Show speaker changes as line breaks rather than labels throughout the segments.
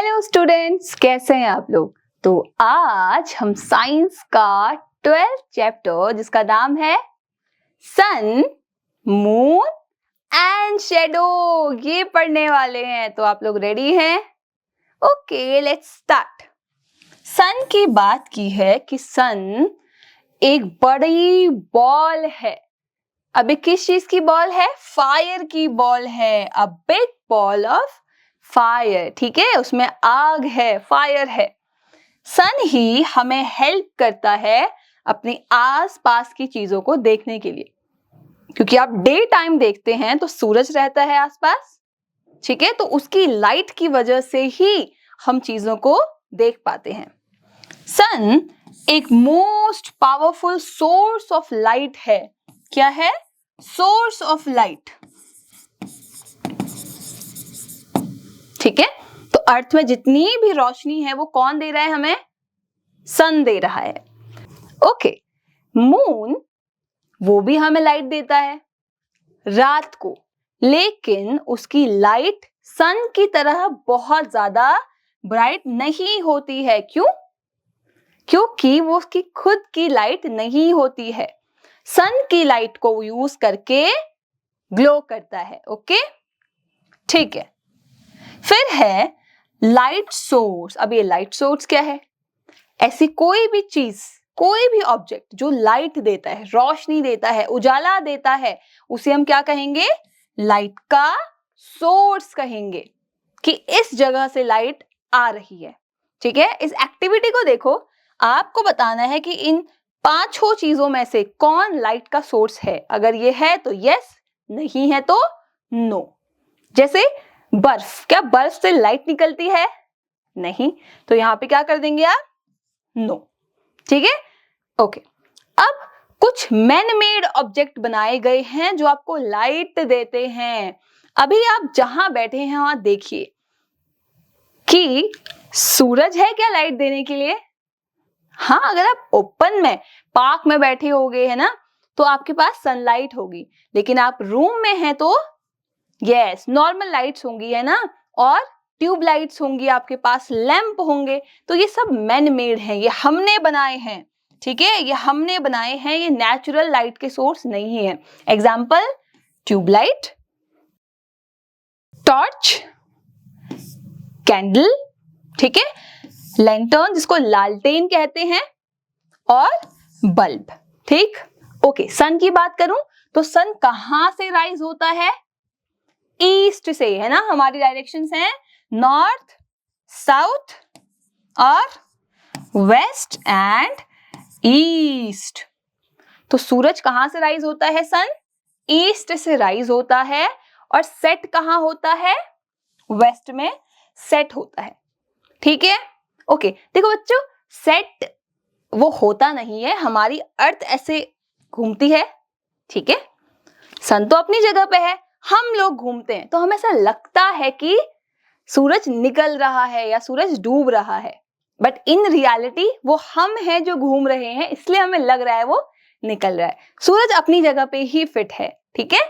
Hello students, कैसे हैं आप लोग। तो आज हम साइंस का 12th चैप्टर जिसका नाम है सन, मून एंड शैडो ये पढ़ने वाले हैं। तो आप लोग रेडी हैं? Okay, let's start. सन की बात की है कि सन एक बड़ी बॉल है। अभी किस चीज की बॉल है? फायर की बॉल है। A big ball of fire, ठीक है, उसमें आग है, फायर है। सन ही हमें हेल्प करता है अपने आसपास की चीजों को देखने के लिए, क्योंकि आप डे टाइम देखते हैं तो सूरज रहता है आसपास, ठीक है, तो उसकी लाइट की वजह से ही हम चीजों को देख पाते हैं। सन एक most powerful source of light है। क्या है? सोर्स ऑफ लाइट, ठीक है। तो अर्थ में जितनी भी रोशनी है वो कौन दे रहा है हमें? सन दे रहा है। ओके, मून वो भी हमें लाइट देता है रात को, लेकिन उसकी लाइट सन की तरह बहुत ज्यादा ब्राइट नहीं होती है। क्यों? क्योंकि वो उसकी खुद की लाइट नहीं होती है, सन की लाइट को यूज करके ग्लो करता है। ओके, ठीक है। फिर है लाइट सोर्स। अब ये लाइट सोर्स क्या है? ऐसी कोई भी चीज, कोई भी ऑब्जेक्ट जो लाइट देता है, रोशनी देता है, उजाला देता है, उसे हम क्या कहेंगे? लाइट का सोर्स कहेंगे, कि इस जगह से लाइट आ रही है, ठीक है। इस एक्टिविटी को देखो, आपको बताना है कि इन पांचों चीजों में से कौन लाइट का सोर्स है। अगर ये है तो यस, नहीं है तो नो। जैसे बर्फ, क्या बर्फ से लाइट निकलती है? नहीं, तो यहां पे क्या कर देंगे आप? नो, ठीक है। ओके, अब कुछ मैन मेड ऑब्जेक्ट बनाए गए हैं जो आपको लाइट देते हैं। अभी आप जहां बैठे हैं वहां देखिए कि सूरज है क्या लाइट देने के लिए? हाँ, अगर आप ओपन में पार्क में बैठे होगे, है ना, तो आपके पास सनलाइट होगी, लेकिन आप रूम में हैं तो यस, नॉर्मल लाइट्स होंगी, है ना, और ट्यूब लाइट्स होंगी, आपके पास लैंप होंगे। तो ये सब मैन मेड हैं, ये हमने बनाए हैं, ठीक है, ये हमने बनाए हैं, ये नेचुरल लाइट के सोर्स नहीं है। एग्जाम्पल, ट्यूबलाइट, टॉर्च, कैंडल, ठीक है, लैंटर्न जिसको लालटेन कहते हैं, और बल्ब, ठीक। ओके, सन की बात करूं तो सन कहां से राइज होता है? ईस्ट से, है ना। हमारी डायरेक्शंस हैं नॉर्थ, साउथ और वेस्ट एंड ईस्ट। तो सूरज कहां से राइज होता है? सन ईस्ट से राइज होता है, और सेट कहां होता है? वेस्ट में सेट होता है, ठीक है। ओके, देखो बच्चों, सेट वो होता नहीं है, हमारी अर्थ ऐसे घूमती है, ठीक है। सन तो अपनी जगह पे है, हम लोग घूमते हैं, तो हमें ऐसा लगता है कि सूरज निकल रहा है या सूरज डूब रहा है, बट इन रियलिटी वो हम हैं जो घूम रहे हैं, इसलिए हमें लग रहा है वो निकल रहा है। सूरज अपनी जगह पे ही फिट है, ठीक है।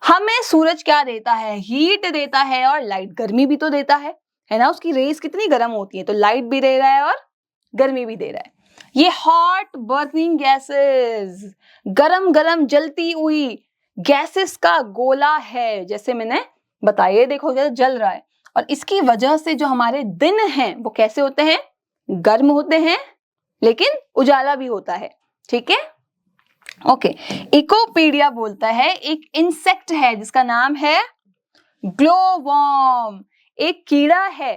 हमें सूरज क्या देता है? हीट देता है, और लाइट, गर्मी भी तो देता है ना। उसकी रेज कितनी गर्म होती है, तो लाइट भी दे रहा है और गर्मी भी दे रहा है। ये हॉट बर्निंग गैसेस, गरम गरम जलती हुई गैसेस का गोला है, जैसे मैंने बताया, देखो जल रहा है। और इसकी वजह से जो हमारे दिन हैं वो कैसे होते हैं? गर्म होते हैं, लेकिन उजाला भी होता है, ठीक है। ओके, इकोपीडिया बोलता है एक इंसेक्ट है जिसका नाम है ग्लोवर्म। एक कीड़ा है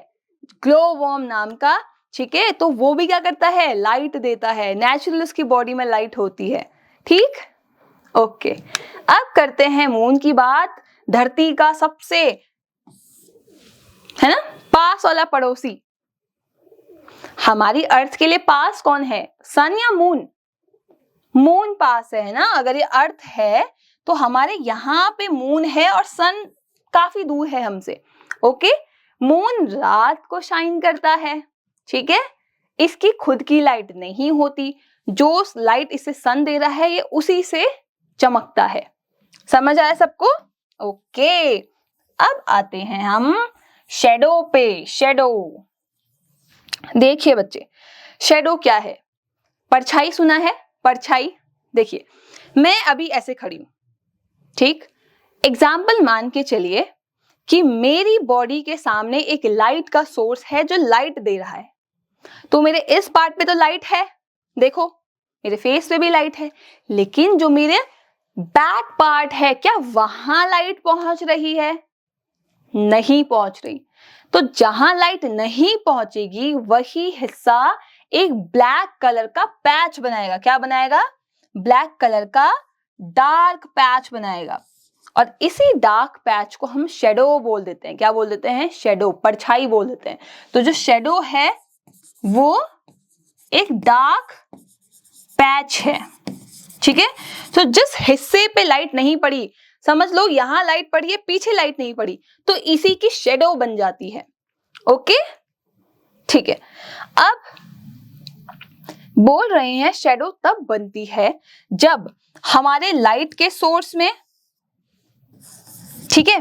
ग्लोवर्म नाम का, ठीक है। तो वो भी क्या करता है? लाइट देता है, नेचुरल उसकी बॉडी में लाइट होती है, ठीक। ओके, अब करते हैं मून की बात। धरती का सबसे, है ना, पास वाला पड़ोसी। हमारी अर्थ के लिए पास कौन है? सन या मून? मून पास है ना। अगर ये अर्थ है तो हमारे यहाँ पे मून है और सन काफी दूर है हमसे। ओके, मून रात को शाइन करता है, ठीक है। इसकी खुद की लाइट नहीं होती, जो लाइट इसे सन दे रहा है ये उसी से चमकता है। समझ आया सबको? ओके, अब आते हैं हम शेडो पे, शेडो। देखिए बच्चे, शेडो क्या है? परछाई सुना है? परछाई। देखिए मैं अभी ऐसे खड़ी हूं, ठीक? एग्जाम्पल मान के चलिए कि मेरी बॉडी के सामने एक लाइट का सोर्स है जो लाइट दे रहा है। तो मेरे इस पार्ट पे तो लाइट है, देखो मेरे फेस पे भी लाइट है, लेकिन जो मेरे बैक पार्ट है, क्या वहां लाइट पहुंच रही है? नहीं पहुंच रही। तो जहां लाइट नहीं पहुंचेगी वही हिस्सा एक ब्लैक कलर का पैच बनाएगा। क्या बनाएगा? ब्लैक कलर का डार्क पैच बनाएगा। और इसी डार्क पैच को हम शेडो बोल देते हैं। क्या बोल देते हैं? शेडो, परछाई बोल देते हैं। तो जो शेडो है वो एक डार्क पैच है, ठीक है? तो जिस हिस्से पे लाइट नहीं पड़ी, समझ लो यहां लाइट पड़ी है, पीछे लाइट नहीं पड़ी, तो इसी की शेडो बन जाती है। ओके, ठीक है। अब बोल रहे हैं शेडो तब बनती है जब हमारे लाइट के सोर्स में, ठीक है,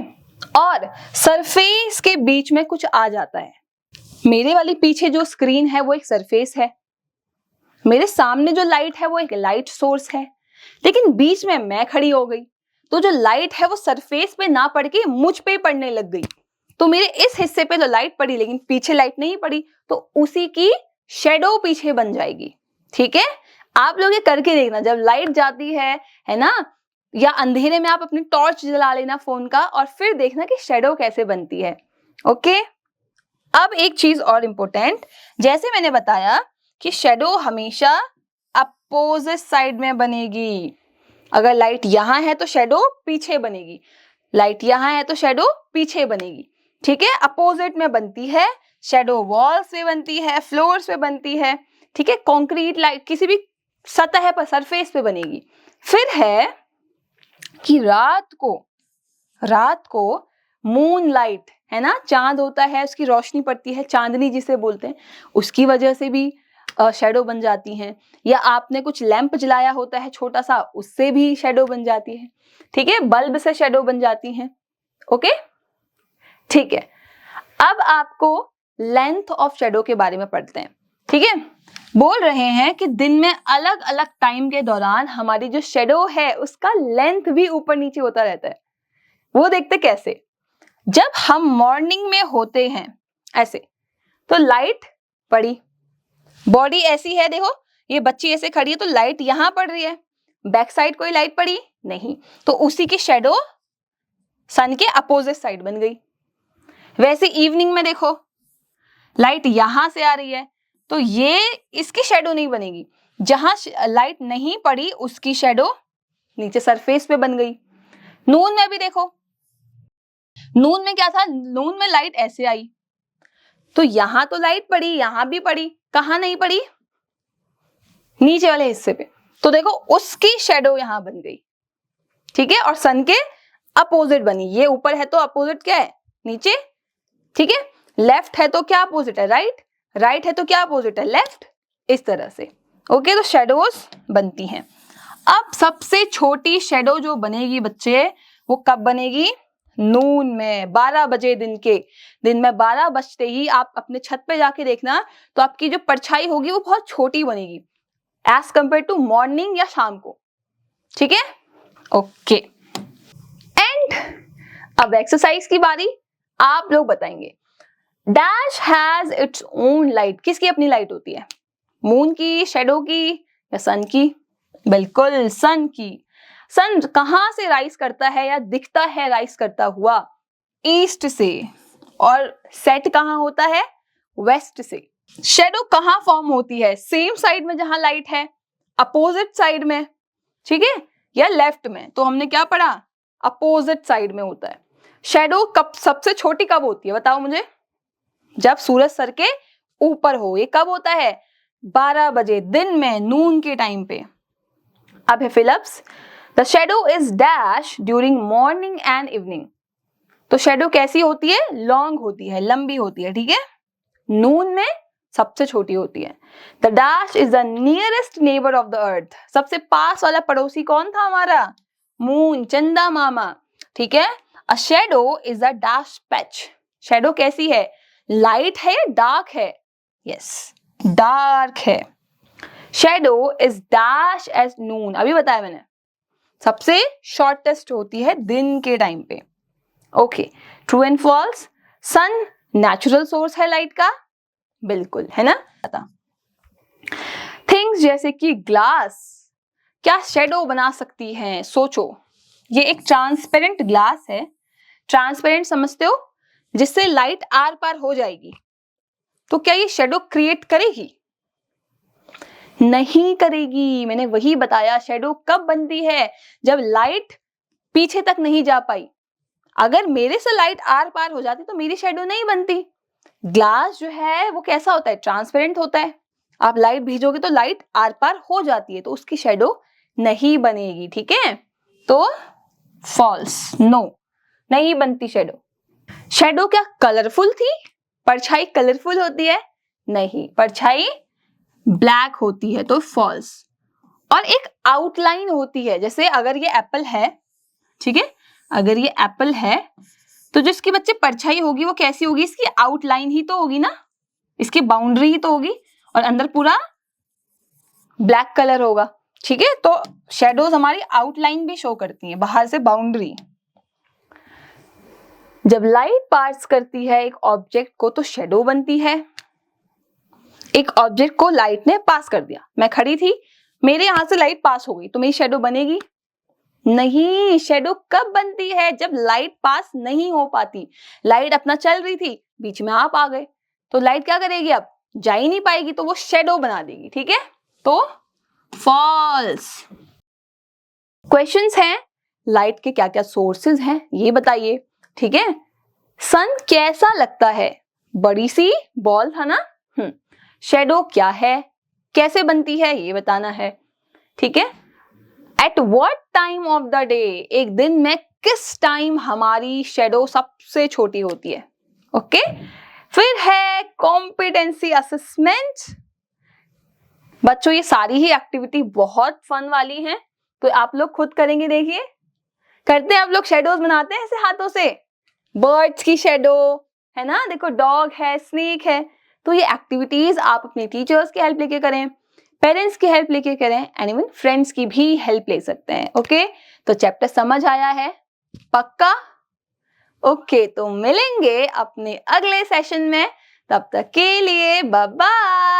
और सरफेस के बीच में कुछ आ जाता है। मेरे वाली पीछे जो स्क्रीन है वो एक सरफेस है, मेरे सामने जो लाइट है वो एक लाइट सोर्स है, लेकिन बीच में मैं खड़ी हो गई, तो जो लाइट है वो सरफेस पे ना पड़ के मुझ पे पड़ने लग गई। तो मेरे इस हिस्से पे तो लाइट पड़ी लेकिन पीछे लाइट नहीं पड़ी, तो उसी की शेडो पीछे बन जाएगी। ठीक है, आप लोग ये करके देखना, जब लाइट जाती है ना, या अंधेरे में आप अपनी टॉर्च जला लेना फोन का और फिर देखना कि शेडो कैसे बनती है। ओके, अब एक चीज और इंपॉर्टेंट, जैसे मैंने बताया कि शेडो हमेशा अपोजिट साइड में बनेगी। अगर लाइट यहां है तो शेडो पीछे बनेगी, लाइट यहां है तो शेडो पीछे बनेगी। ठीक है, अपोजिट में बनती है, शेडो वॉल्स पे बनती है, फ्लोर्स पे बनती है, ठीक है, कंक्रीट लाइट किसी भी सतह पर, सरफेस पे बनेगी। फिर है कि रात को मून लाइट है ना, चांद होता है, उसकी रोशनी पड़ती है, चांदनी जिसे बोलते हैं, उसकी वजह से भी शेडो बन जाती हैं। या आपने कुछ लैंप जलाया होता है छोटा सा, उससे भी शेडो बन जाती है। ठीक है, बल्ब से शेडो बन जाती हैं। ओके, ठीक है, अब आपको लेंथ ऑफ शेडो के बारे में पढ़ते हैं। ठीक है, बोल रहे हैं कि दिन में अलग अलग टाइम के दौरान हमारी जो शेडो है उसका लेंथ भी ऊपर नीचे होता रहता है। वो देखते कैसे? जब हम मॉर्निंग में होते हैं ऐसे, तो लाइट पड़ी, बॉडी ऐसी है, देखो ये बच्ची ऐसे खड़ी है तो लाइट यहां पड़ रही है, बैक साइड कोई लाइट पड़ी नहीं, तो उसी की शेडो सन के अपोजिट साइड बन गई। वैसे इवनिंग में देखो लाइट यहां से आ रही है, तो ये इसकी शेडो नहीं बनेगी, जहां लाइट नहीं पड़ी उसकी शेडो नीचे सरफेस पे बन गई। नून में भी देखो, नून में क्या था, नून में लाइट ऐसे आई, तो यहां तो लाइट पड़ी, यहां भी पड़ी, कहां नहीं पड़ी? नीचे वाले हिस्से पे, तो देखो उसकी शेडो यहां बन गई। ठीक है, और सन के अपोजिट बनी, ये ऊपर है तो अपोजिट क्या है? नीचे। ठीक है, लेफ्ट है तो क्या अपोजिट है? राइट, राइट है तो क्या अपोजिट है? लेफ्ट, इस तरह से। ओके, तो शेडोज बनती हैं। अब सबसे छोटी शेडो जो बनेगी बच्चे, वो कब बनेगी? नून में, 12 बजे दिन में 12 बजते ही आप अपने छत पे जाके देखना, तो आपकी जो परछाई होगी वो बहुत छोटी बनेगी एज कंपेयर टू मॉर्निंग या शाम को। ठीक है, ओके। एंड अब एक्सरसाइज की बारी, आप लोग बताएंगे dash has its own light. किसकी अपनी लाइट होती है? मून की, शेडो की, या सन की? बिल्कुल सन की। सन कहां से राइज करता है या दिखता है राइज करता हुआ? ईस्ट से। और सेट कहां होता है? वेस्ट से। शेडो कहां फॉर्म होती है? सेम साइड में जहां लाइट है, अपोजिट साइड में, ठीक है, या लेफ्ट में? तो हमने क्या पढ़ा? अपोजिट साइड में होता है। शेडो कब सबसे छोटी कब होती है बताओ मुझे? जब सूरज सर के ऊपर हो। ये कब होता है? 12 बजे, दिन में, नून के टाइम पे। अब है fill ups, the shadow is dash during morning and evening. तो शेडो कैसी होती है? लॉन्ग होती है, लंबी होती है। ठीक है, नून में सबसे छोटी होती है। The dash is the nearest neighbour of the earth. सबसे पास वाला पड़ोसी कौन था हमारा? मून, चंदा मामा। ठीक है, a shadow is a dash patch. Shadow कैसी है, लाइट है या डार्क है? यस, डार्क है। शेडो इज डैश एज नून, अभी बताया मैंने, सबसे शॉर्टेस्ट होती है दिन के टाइम पे। Okay, true and false, sun natural source है लाइट का, बिल्कुल है ना। थिंग्स जैसे कि ग्लास क्या शेडो बना सकती हैं? सोचो, ये एक ट्रांसपेरेंट ग्लास है, ट्रांसपेरेंट समझते हो, जिससे लाइट आर पार हो जाएगी, तो क्या ये शेडो क्रिएट करेगी? नहीं करेगी। मैंने वही बताया, शेडो कब बनती है, जब लाइट पीछे तक नहीं जा पाई। अगर मेरे से लाइट आर पार हो जाती तो मेरी शेडो नहीं बनती। ग्लास जो है वो कैसा होता है, ट्रांसपेरेंट होता है, आप लाइट भेजोगे तो लाइट आर पार हो जाती है, तो उसकी शेडो नहीं बनेगी। ठीक है, तो फॉल्स, नो, नहीं बनती शेडो। शेडो क्या कलरफुल थी? परछाई कलरफुल होती है? नहीं, परछाई ब्लैक होती है, तो फॉल्स। और एक आउटलाइन होती है, जैसे अगर ये एप्पल है, ठीक है, अगर ये एप्पल है तो जो इसके बच्चे परछाई होगी वो कैसी होगी, इसकी आउटलाइन ही तो होगी ना, इसकी बाउंड्री ही तो होगी, और अंदर पूरा ब्लैक कलर होगा। ठीक है, तो शेडोज हमारी आउटलाइन भी शो करती हैं, बाहर से बाउंड्री। जब लाइट पास करती है एक ऑब्जेक्ट को तो शेडो बनती है। एक ऑब्जेक्ट को लाइट ने पास कर दिया, मैं खड़ी थी, मेरे यहां से लाइट पास हो गई, तो मेरी शेडो बनेगी? नहीं, शेडो कब बनती है, जब लाइट पास नहीं हो पाती। लाइट अपना चल रही थी, बीच में आप आ गए, तो लाइट क्या करेगी, अब जा ही नहीं पाएगी, तो वो शेडो बना देगी। ठीक है, तो फॉल्स। क्वेश्चंस हैं, लाइट के क्या क्या सोर्सेज हैं ये बताइए। ठीक है, सन कैसा लगता है, बड़ी सी बॉल था ना। शेडो क्या है, कैसे बनती है ये बताना है। ठीक है, at what time of the day, एक दिन में किस टाइम हमारी शेडो सबसे छोटी होती है। ओके, फिर है कॉम्पिटेंसी असेसमेंट। बच्चों ये सारी ही एक्टिविटी बहुत फन वाली हैं, तो आप लोग खुद करेंगे, देखिए करते हैं आप लोग, शेडोज बनाते हैं ऐसे हाथों से, बर्ड्स की शेडो है ना, देखो डॉग है, स्नेक है। तो ये एक्टिविटीज आप अपने टीचर्स की हेल्प लेके करें, पेरेंट्स की हेल्प लेके करें, एंड इवन फ्रेंड्स की भी हेल्प ले सकते हैं। ओके, तो चैप्टर समझ आया है पक्का? ओके, तो मिलेंगे अपने अगले सेशन में, तब तक के लिए बाय बाय।